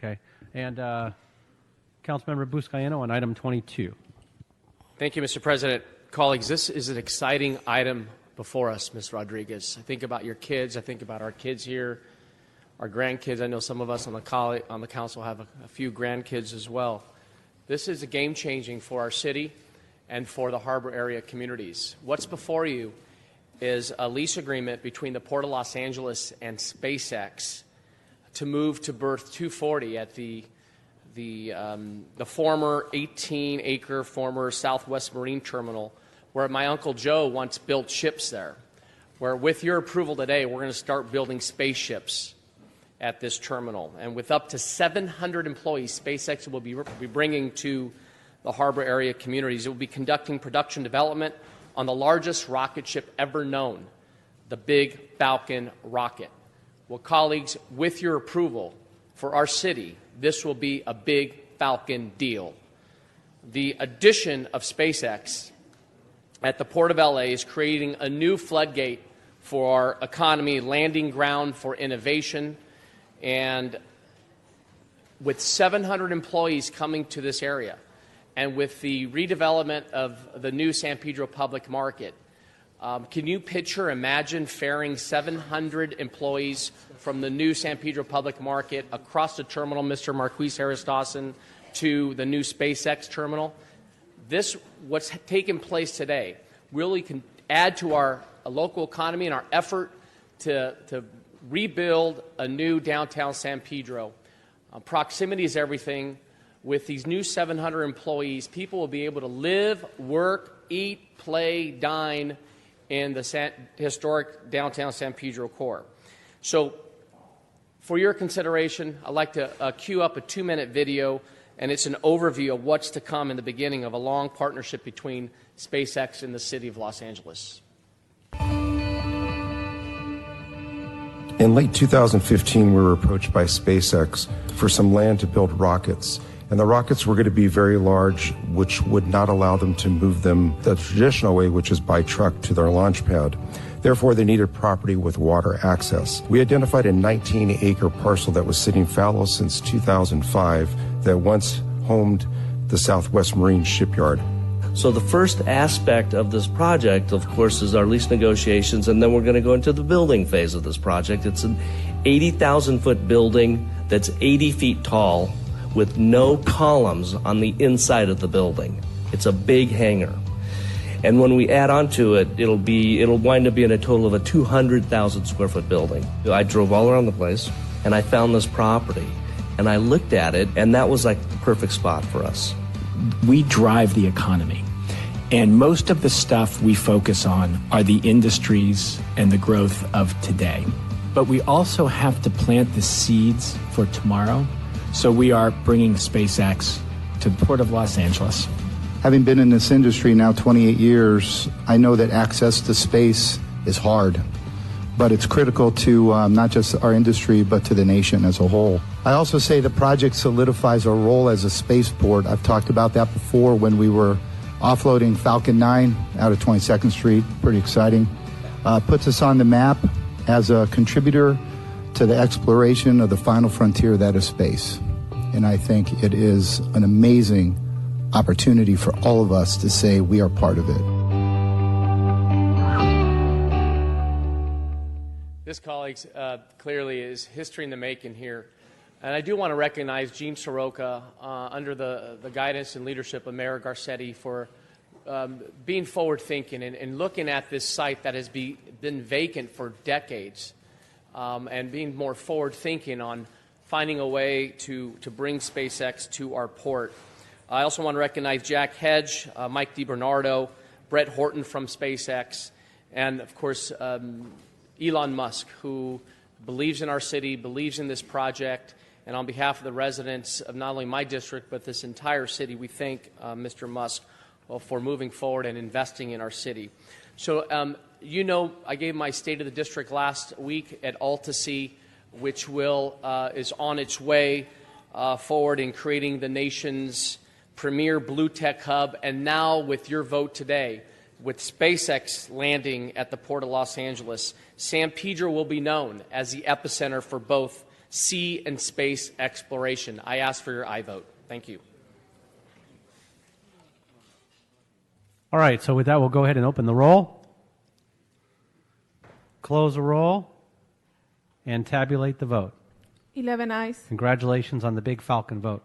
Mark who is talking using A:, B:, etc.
A: Okay. And Councilmember Buscaino on item 22.
B: Thank you, Mr. President. Colleagues, this is an exciting item before us, Ms. Rodriguez. I think about your kids. I think about our kids here, our grandkids. I know some of us on the council have a few grandkids as well. This is a game-changing for our city and for the harbor area communities. What's before you is a lease agreement between the Port of Los Angeles and SpaceX to move to berth 240 at the former 18-acre former Southwest Marine Terminal, where my Uncle Joe once built ships there, where with your approval today, we're going to start building spaceships at this terminal. And with up to 700 employees, SpaceX will be bringing to the harbor area communities. It will be conducting production development on the largest rocket ship ever known, the Big Falcon rocket. Well, colleagues, with your approval for our city, this will be a Big Falcon deal. The addition of SpaceX at the Port of LA is creating a new floodgate for our economy, landing ground for innovation, and with 700 employees coming to this area, and with the redevelopment of the new San Pedro public market, can you imagine ferrying 700 employees from the new San Pedro public market across the terminal, Mr. Marquis Harris Dawson, to the new SpaceX terminal? What's taken place today really can add to our local economy and our effort to rebuild a new downtown San Pedro. Proximity is everything. With these new 700 employees, people will be able to live, work, eat, play, dine in the historic downtown San Pedro core. So for your consideration, I'd like to cue up a 2-minute video, and it's an overview of what's to come in the beginning of a long partnership between SpaceX and the city of Los Angeles.
C: In late 2015, we were approached by SpaceX for some land to build rockets. And the rockets were going to be very large, which would not allow them to move them the traditional way, which is by truck to their launch pad. Therefore, they needed property with water access. We identified a 19-acre parcel that was sitting fallow since 2005 that once homed the Southwest Marine Shipyard.
D: So the first aspect of this project, of course, is our lease negotiations, and then we're going to go into the building phase of this project. It's an 80,000-foot building that's 80 feet tall with no columns on the inside of the building. It's a big hangar. And when we add on to it, it'll wind up being a total of a 200,000 square foot building. I drove all around the place and I found this property and I looked at it, and that was like the perfect spot for us.
E: We drive the economy, and most of the stuff we focus on are the industries and the growth of today. But we also have to plant the seeds for tomorrow. So we are bringing SpaceX to the Port of Los Angeles.
F: Having been in this industry now 28 years, I know that access to space is hard, but it's critical to not just our industry, but to the nation as a whole. I also say the project solidifies our role as a spaceport. I've talked about that before when we were offloading Falcon 9 out of 22nd Street. Pretty exciting. Puts us on the map as a contributor to the exploration of the final frontier, that is space. And I think it is an amazing opportunity for all of us to say we are part of it.
B: This, colleagues, clearly is history in the making here. And I do want to recognize Gene Soroka under the guidance and leadership of Mayor Garcetti for being forward-thinking and looking at this site that has been vacant for decades. And being more forward-thinking on finding a way to bring SpaceX to our port. I also want to recognize Jack Hedge, Mike DiBernardo, Brett Horton from SpaceX, and, of course, Elon Musk, who believes in our city, believes in this project, and on behalf of the residents of not only my district but this entire city, we thank Mr. Musk for moving forward and investing in our city. So, you know, I gave my State of the District last week at Altasea, which is on its way forward in creating the nation's premier blue tech hub, and now with your vote today, with SpaceX landing at the Port of Los Angeles, San Pedro will be known as the epicenter for both sea and space exploration. I ask for your aye vote. Thank you.
A: All right, so with that, we'll go ahead and open the roll, close the roll, and tabulate the vote.
G: 11 eyes.
A: Congratulations on the big Falcon vote.